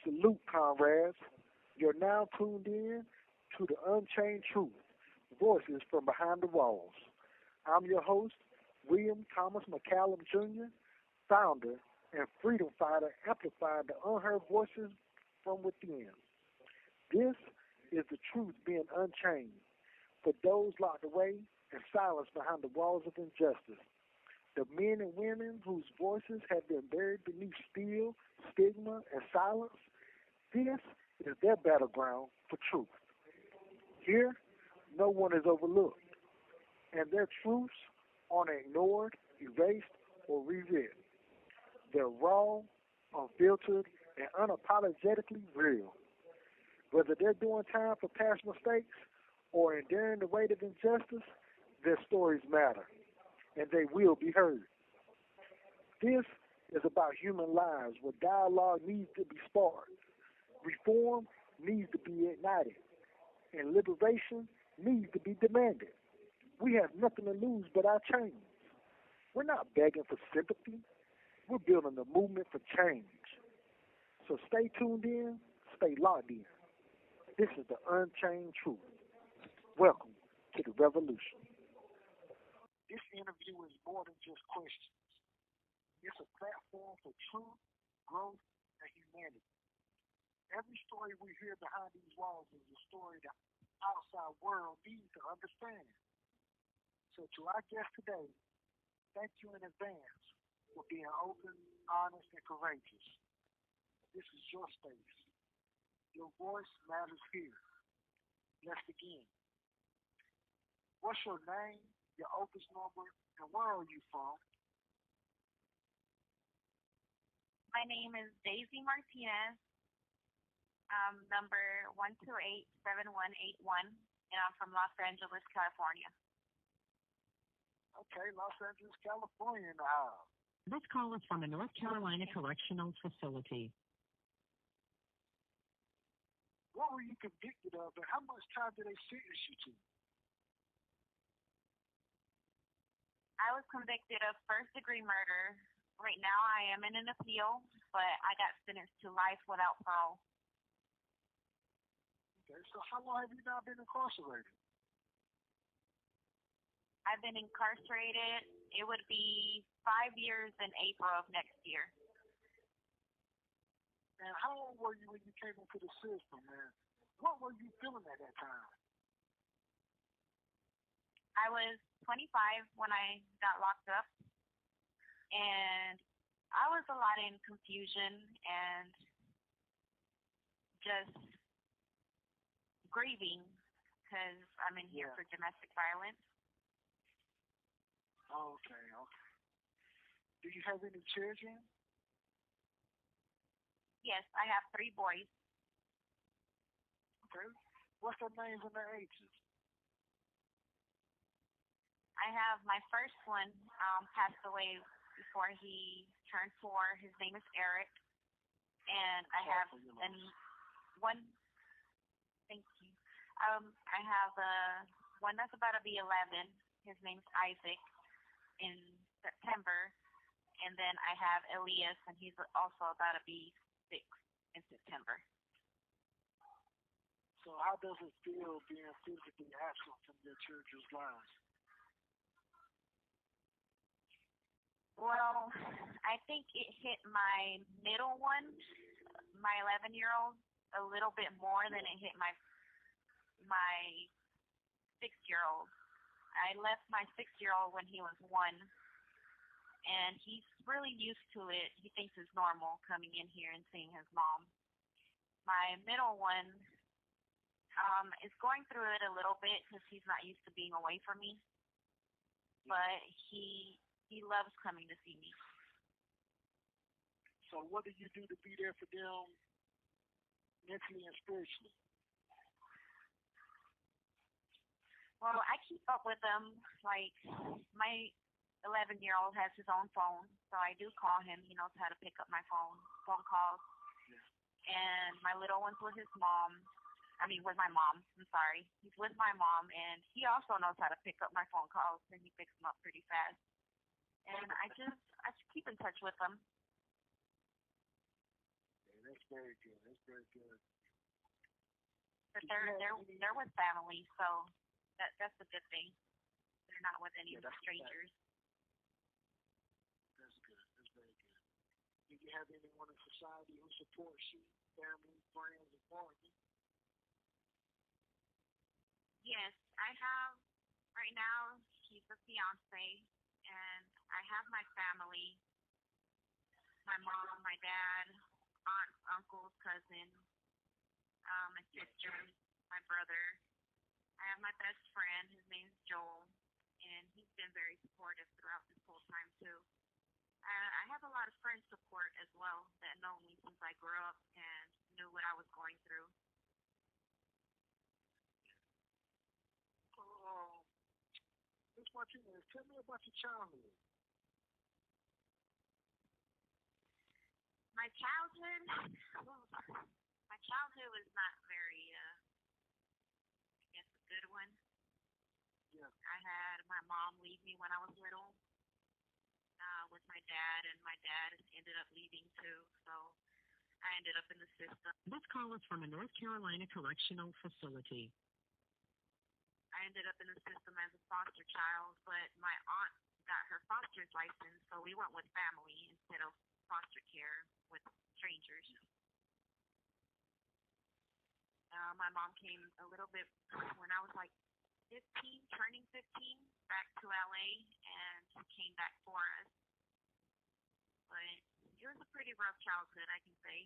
Salute, comrades. You're now tuned in to the Unchained Truth, Voices from Behind the Walls. I'm your host, William Thomas McCallum Jr., founder and freedom fighter amplifying the unheard voices from within. This is the truth being unchained for those locked away and silenced behind the walls of injustice. The men and women whose voices have been buried beneath steel, stigma, and silence. This is their battleground for truth. Here, no one is overlooked, and their truths aren't ignored, erased, or rewritten. They're raw, unfiltered, and unapologetically real. Whether they're doing time for past mistakes or enduring the weight of injustice, their stories matter, and they will be heard. This is about human lives where dialogue needs to be sparked, reform needs to be ignited, and liberation needs to be demanded. We have nothing to lose but our chains. We're not begging for sympathy. We're building a movement for change. So stay tuned in, stay locked in. This is the Unchained Truth. Welcome to the revolution. This interview is more than just questions. It's a platform for truth, growth, and humanity. Every story we hear behind these walls is a story the outside world needs to understand. So to our guest today, thank you in advance for being open, honest, and courageous. This is your space. Your voice matters here. Let's begin. What's your name, your office number, and where are you from? My name is Deysi Martinez, number 1287181, and I'm from Los Angeles, California. Okay, Los Angeles, California now. This call is from the North Carolina Correctional Facility. What were you convicted of, and how much time did they sentence you to? I was convicted of first-degree murder. Right now I am in an appeal, but I got sentenced to life without parole. Okay, so how long have you now been incarcerated? I've been incarcerated. It would be 5 years in April of next year. And how old were you when you came into the system, man? What were you feeling at that time? I was 25 when I got locked up, and I was a lot in confusion and just grieving because I'm in here for domestic violence. Okay. Do you have any children? Yes, I have 3 boys. Okay. What's their names and their ages? I have my first one passed away before he turned 4. His name is Eric. And I have one. Thank you. I have one that's about to be 11. His name's Isaac in September. And then I have Elias, and he's also about to be 6 in September. So how does it feel being physically absent from your children's lives? Well, I think it hit my middle one, my 11-year-old, a little bit more than it hit my 6-year-old. I left my 6-year-old when he was 1, and he's really used to it. He thinks it's normal coming in here and seeing his mom. My middle one is going through it a little bit because he's not used to being away from me, but he loves coming to see me. So what do you do to be there for them mentally and spiritually? Well, I keep up with them. Like, my 11-year-old has his own phone, so I do call him. He knows how to pick up my phone calls. Yeah. And my little one's with his mom. With my mom. I'm sorry. He's with my mom, and he also knows how to pick up my phone calls, and he picks them up pretty fast. And I just keep in touch with them. Yeah, that's very good. That's very good. But Did you have any? they're with family, so that's a good thing. They're not with any Yeah, that's strangers. that's good. That's very good. Did you have anyone in society who supports you, family, friends, and partners? Yes, I have right now. He's a fiance, and I have my family, my mom, my dad, aunt, uncles, cousin, my sisters, my brother. I have my best friend. His name's Joel, and he's been very supportive throughout this whole time too. I have a lot of friend support as well that know me since I grew up and knew what I was going through. Uh, Miss Martinez, tell me about your childhood. My childhood, my childhood was not very, I guess, a good one. Yeah. I had my mom leave me when I was little with my dad, and my dad ended up leaving too. So I ended up in the system. This call is from a North Carolina correctional facility. I ended up in the system as a foster child, but my aunt got her foster's license, so we went with family instead of foster care with strangers. My mom came a little bit when I was like 15, turning 15, back to LA, and came back for us. But it was a pretty rough childhood, I can say.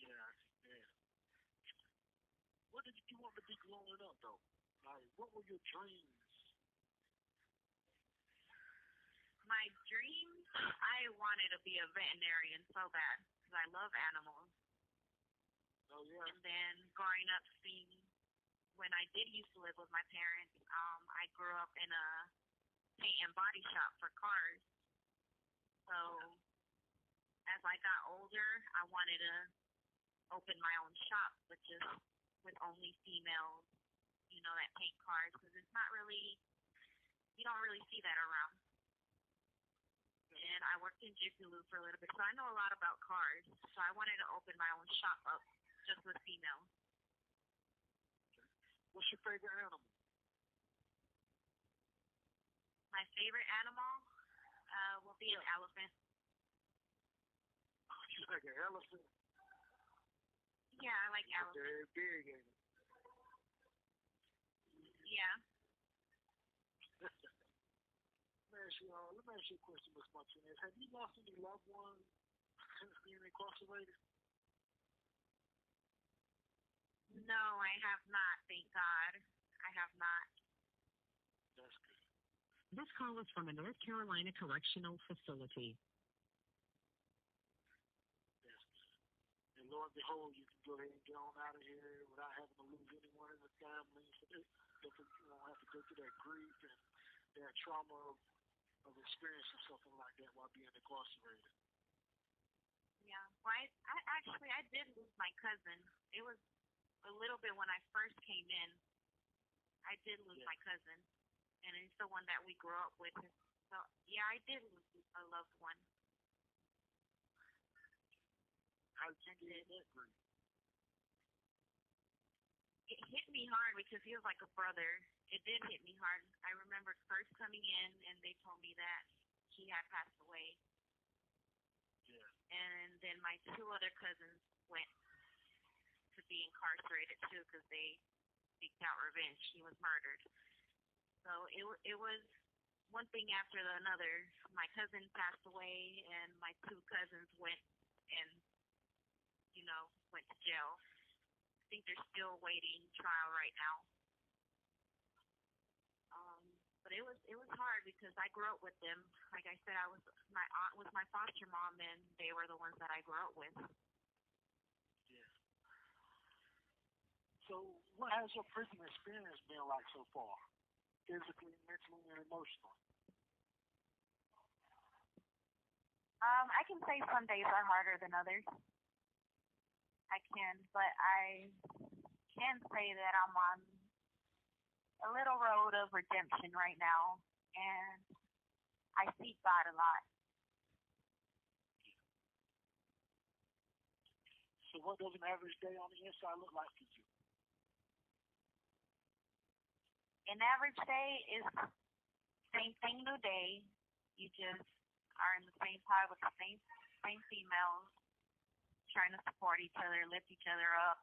Yeah. Yeah. What did you want to be growing up though? Like, what were your dreams? My dreams, I wanted to be a veterinarian so bad because I love animals. Oh yeah. And then growing up, seeing when I did used to live with my parents, I grew up in a paint and body shop for cars. So as I got older, I wanted to open my own shop, but just with only females, that paint cars, because it's not really, you don't really see that around. And I worked in Jiffy-Lube for a little bit, so I know a lot about cars. So I wanted to open my own shop up just with females. What's your favorite animal? My favorite animal will be an elephant. You like an elephant? Yeah, I like elephants. Very big, ain't it? Yeah. Let me ask you a question, Miss Martinez. Have you lost any loved ones since being incarcerated? No, I have not, thank God. I have not. That's good. This call is from a North Carolina correctional facility. That's good. And lo and behold, you can go ahead and get on out of here without having to lose anyone in the family. So you don't have to go through that grief and that trauma of experiencing something like that while being incarcerated. Yeah. Well, I did lose my cousin. It was a little bit when I first came in. I did lose my cousin, and it's the one that we grew up with. So yeah, I did lose a loved one. How did you get that grief? It hit me hard because he was like a brother. It did hit me hard. I remember first coming in, and they told me that he had passed away. Yeah. And then my two other cousins went to be incarcerated too because they seeked out revenge. He was murdered. So it was one thing after another. My cousin passed away, and my two cousins went and went to jail. I think they're still waiting trial right now. But it was hard because I grew up with them. Like I said, my aunt was my foster mom, and they were the ones that I grew up with. Yeah. So, what has your prison experience been like so far? Physically, mentally, and emotionally? I can say some days are harder than others. I can, but I can say that I'm on a little road of redemption right now, and I seek God a lot. So what does an average day on the inside look like for you? An average day is same thing, new day. You just are in the same pod with the same females, trying to support each other, lift each other up.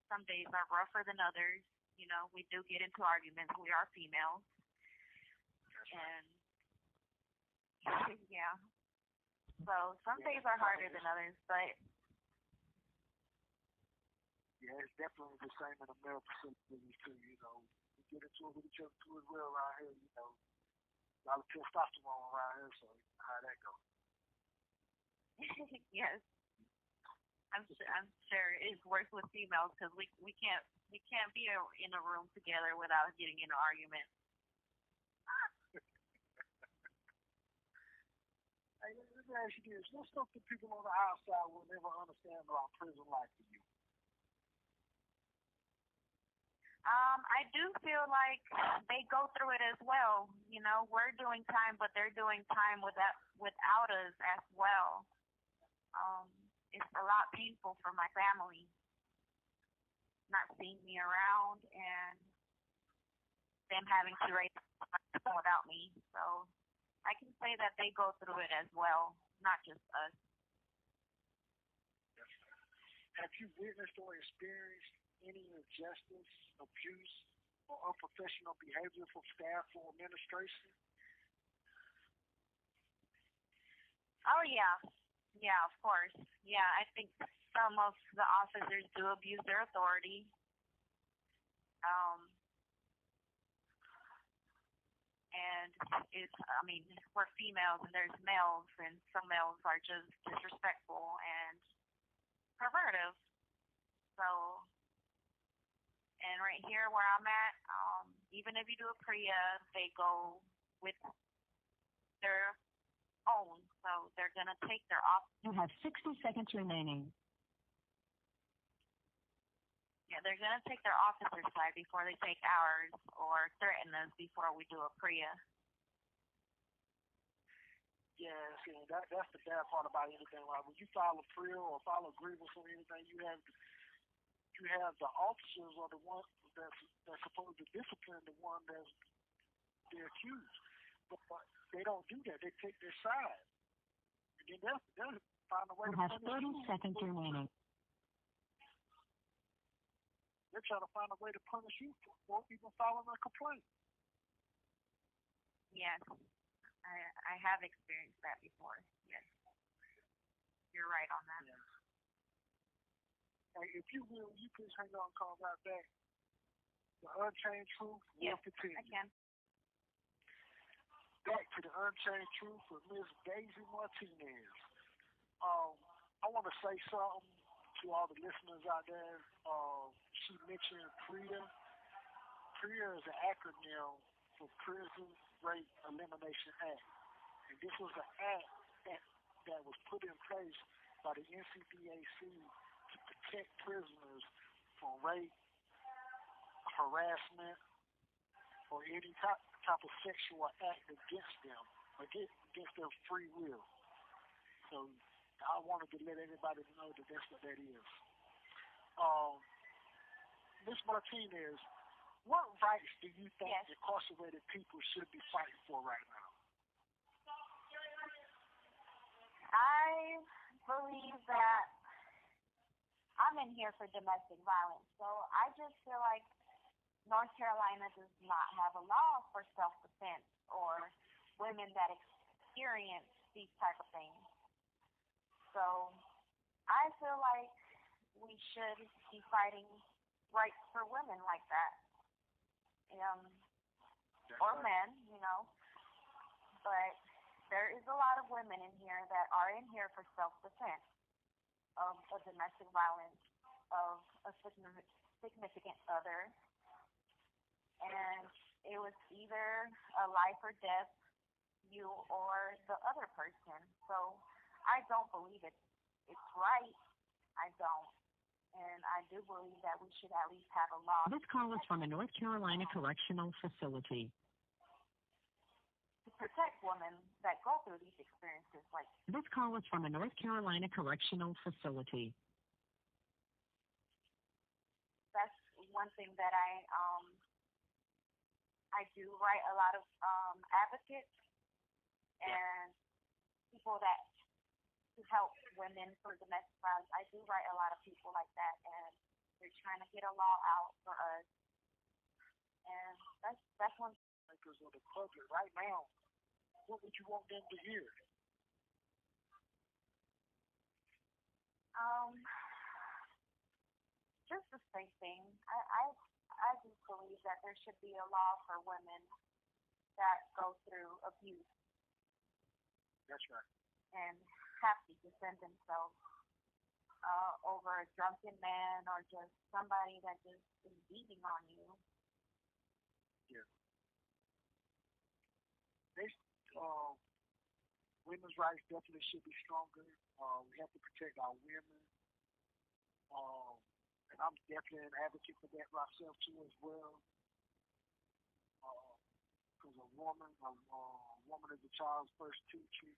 Some days are rougher than others. You know, we do get into arguments. We are females, and yeah. So some days are harder than others, but yeah, it's definitely the same in the male facilities too. You know, we get into it with each other too as well around here. You know, a lot of testosterone around here, so you know how that goes. yes, I'm sure it's worse with females because we can't be in a room together without getting in an argument. Hey, let me ask you this: what stuff do people on the outside will never understand about prison life for you? I do feel like they go through it as well. You know, we're doing time, but they're doing time without us as well. It's a lot painful for my family not seeing me around and them having to raise without me. So I can say that they go through it as well, not just us. Have you witnessed or experienced any injustice, abuse, or unprofessional behavior from staff or administration? Oh yeah, yeah, of course. Yeah, I think some of the officers do abuse their authority. Um, and I mean, we're females and there's males, and some males are just disrespectful and pervertive. So, and right here where I'm at, even if you do a PREA, they go with their own. So they're going to take their off. You have 60 seconds remaining. Yeah, they're going to take their officer's side before they take ours or threaten us before we do a PREA. Yeah, see, that's the bad part about anything. Like when you file a PREA or file a grievance or anything, you have the officers are the ones that's supposed to discipline the one that's the accused, but they don't do that. They take their side, and then they'll find a way You to have punish 30 seconds remaining. They're trying to find a way to punish you for even filing a complaint. Yes, I have experienced that before. Yes, you're right on that. Yeah. Hey, if you will, you please hang on and call right back. The Unchained Truth will continue. I can. Back to the Unchained Truth with Ms. Deysi Martinez. I want to say something to all the listeners out there. She mentioned PREA. PREA is an acronym for Prison Rape Elimination Act. And this was an act that was put in place by the NCDAC to protect prisoners from rape, harassment, or any type of sexual act against them, against their free will. So I wanted to let everybody know that that's what that is. Ms. Martinez, what rights do you think incarcerated people should be fighting for right now? I believe that I'm in here for domestic violence, so I just feel like North Carolina does not have a law for self-defense or women that experience these type of things. So I feel like we should be fighting rights for women like that, or men, you know. But there is a lot of women in here that are in here for self-defense of a domestic violence of a significant other. And it was either a life or death, you or the other person. So I don't believe it's right. I don't. And I do believe that we should at least have a law. This call is from a North Carolina correctional facility. To protect women that go through these experiences. This call is from a North Carolina correctional facility. something that I do write a lot of advocates Yeah. and people that to help women for domestic violence. I do write a lot of people like that, and they're trying to get a law out for us. And that's one. Because of the public right now, what would you want them to hear? Um, just the same thing. I just believe that there should be a law for women that go through abuse That's right. and have to defend themselves over a drunken man or just somebody that just is beating on you. Yeah. They, uh, women's rights definitely should be stronger. We have to protect our women. Um, and I'm definitely an advocate for that myself too as well. Because a woman is a child's first teacher,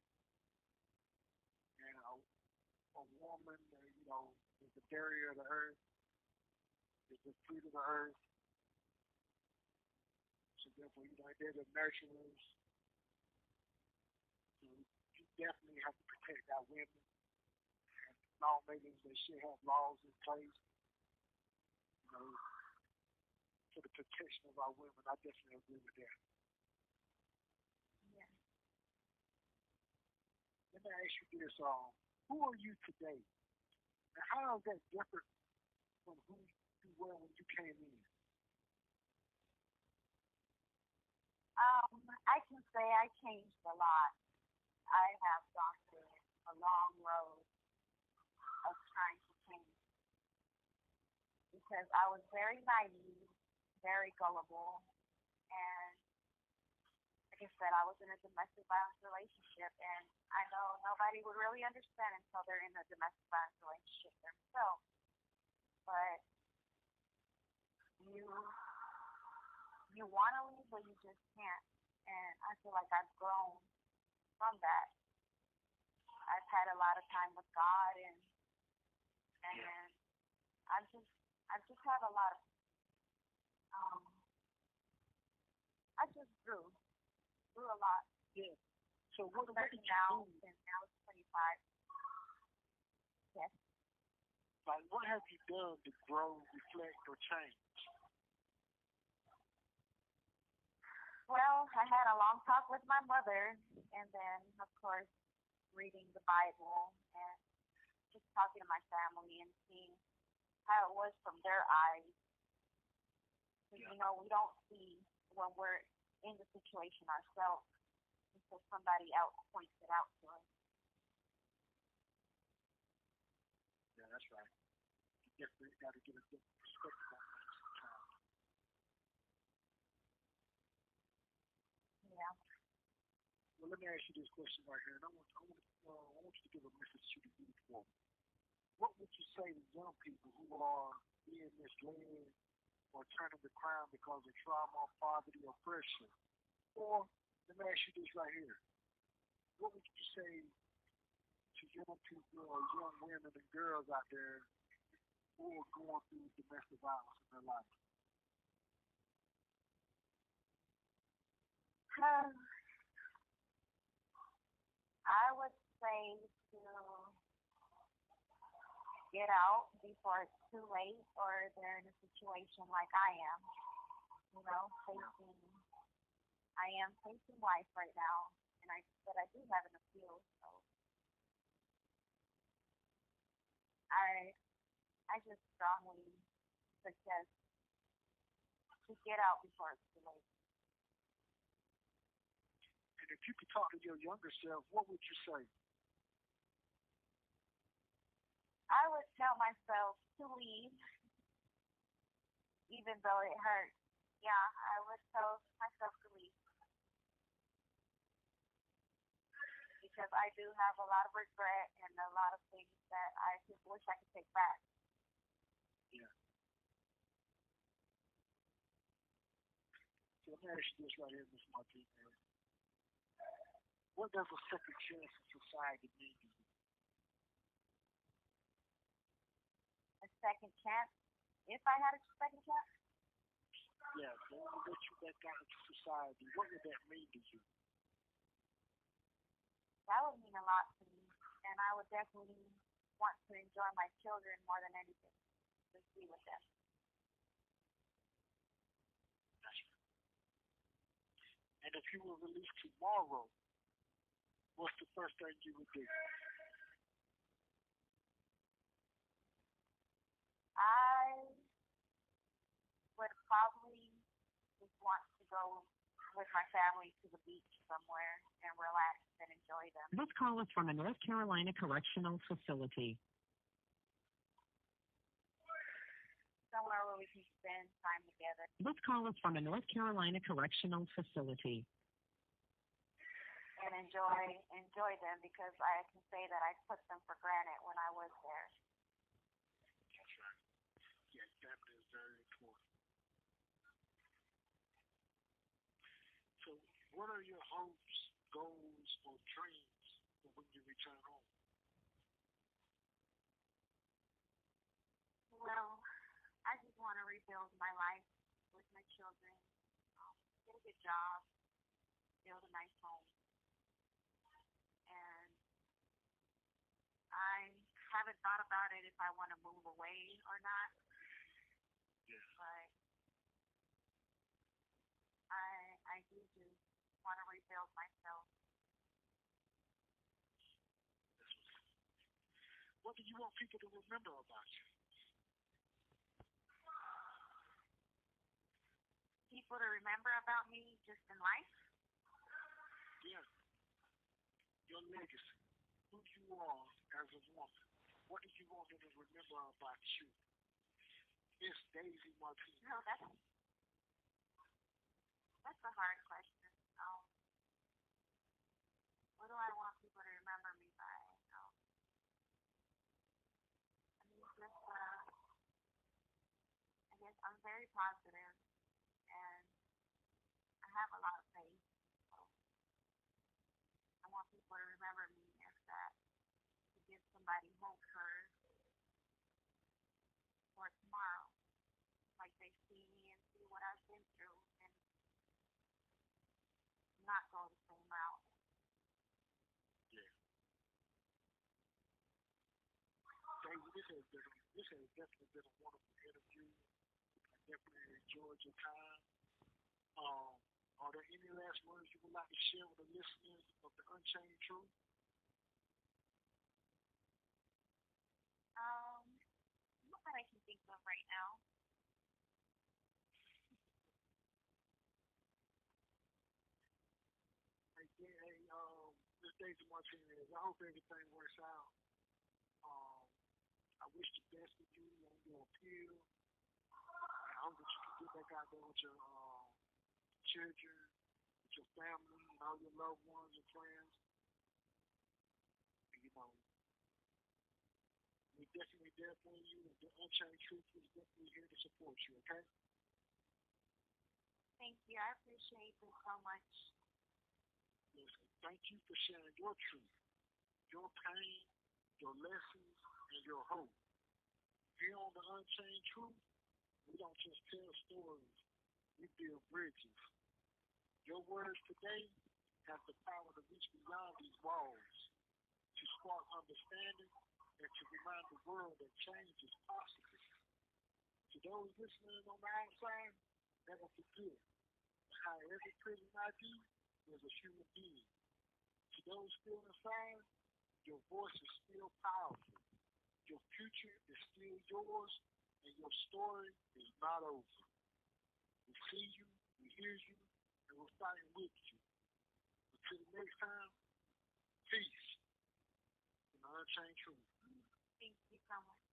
and a woman, is the barrier of the earth, is the fruit of the earth. So therefore, they're the nurturers. So you definitely have to protect our women. And lawmakers, they should have laws in place, you know, for the protection of our women. I definitely agree with that. Yeah. Let me ask you this: who are you today, and how is that different from who you were when you came in? I can say I changed a lot. I have gone through a long road of trying to change because I was very naive, very gullible, and like I said, I was in a domestic violence relationship, and I know nobody would really understand until they're in a domestic violence relationship themselves. But you you want to leave, but you just can't. And I feel like I've grown from that. I've had a lot of time with God, and I just had a lot of um I just grew a lot. Yeah. So I'm what 30 did you now, do? and now it's 25. Yes. Like, what have you done to grow, reflect, or change? Well, I had a long talk with my mother, and then, of course, reading the Bible and just talking to my family and seeing how it was from their eyes. Because, Yeah. we don't see when we're in the situation ourselves until somebody else points it out to us. Yeah, that's right. You definitely got to get a different perspective on things sometimes. Yeah. Well, let me ask you this question right here, and I want you to give a message to the youth for me. What would you say to young people who are being misled or turning to crime because of trauma, poverty, or pressure? Or let me ask you this right here. What would you say to young people or young women and girls out there who are going through domestic violence in their life? I would say to get out before it's too late or they're in a situation like I am, facing I am facing life right now, and but I do have an appeal, so I I just strongly suggest to get out before it's too late. And if you could talk to your younger self, what would you say? I would tell myself to leave, even though it hurts. Yeah, I would tell myself to leave because I do have a lot of regret and a lot of things that I just wish I could take back. Yeah. So let me ask you this right here, Miss Martinez. What does a second chance in society mean to you? A second chance? If I had a second chance, Yeah, when you let you back out into society, what would that mean to you? that would mean a lot to me, and I would definitely want to enjoy my children more than anything. Just be with them. And if you were released tomorrow, what's the first thing you would do? I would probably just want to go with my family to the beach somewhere and relax and enjoy them. This call is from a North Carolina correctional facility. Somewhere where we can spend time together. This call is from a North Carolina correctional facility. And enjoy them because I can say that I took them for granted when I was there. That's right. Yeah, family is very important. So, what are your hopes, goals, or dreams for when you return home? Well, I just want to rebuild my life with my children, get a good job, build a nice home, and I haven't thought about it if I want to move away or not, Yeah. but I do just want to rebuild myself. What do you want people to remember about you? People to remember about me just in life. Yeah. Your legacy, who you are as a woman. What do you want them to remember about you? It's Deysi Martinez. No, that's a hard question. What do I want people to remember me by? I mean, just I guess I'm very positive and I have a lot of faith. So I want people to remember me as that to give somebody hope for tomorrow. Like they see me and see what I've been through and not go the same route. Yeah. Deysi, this has definitely been a wonderful interview. I definitely enjoyed your time. Um, are there any last words you would like to share with the listeners of the Unchained Truth? Not that I can think of right now. Hey, Miss Deysi Martinez, I hope everything works out. Um, I wish the best for you on your appeal. I hope that you can get back out there with your children, with your family, and all your loved ones and friends. And, we're definitely there for you, and the Unchained Truth is definitely here to support you, okay? Thank you. I appreciate this so much. Listen, thank you for sharing your truth, your pain, your lessons, and your hope. Here on the Unchained Truth, we don't just tell stories, we build bridges. Your words today have the power to reach beyond these walls, to spark understanding, and to remind the world that change is possible. To those listening on the outside, never forget how every prison ID is a human being. To those still inside, your voice is still powerful. Your future is still yours, and your story is not over. We see you, we hear you, and we're fighting with you. Until next time, peace and Unchained Truth. Thank you so much.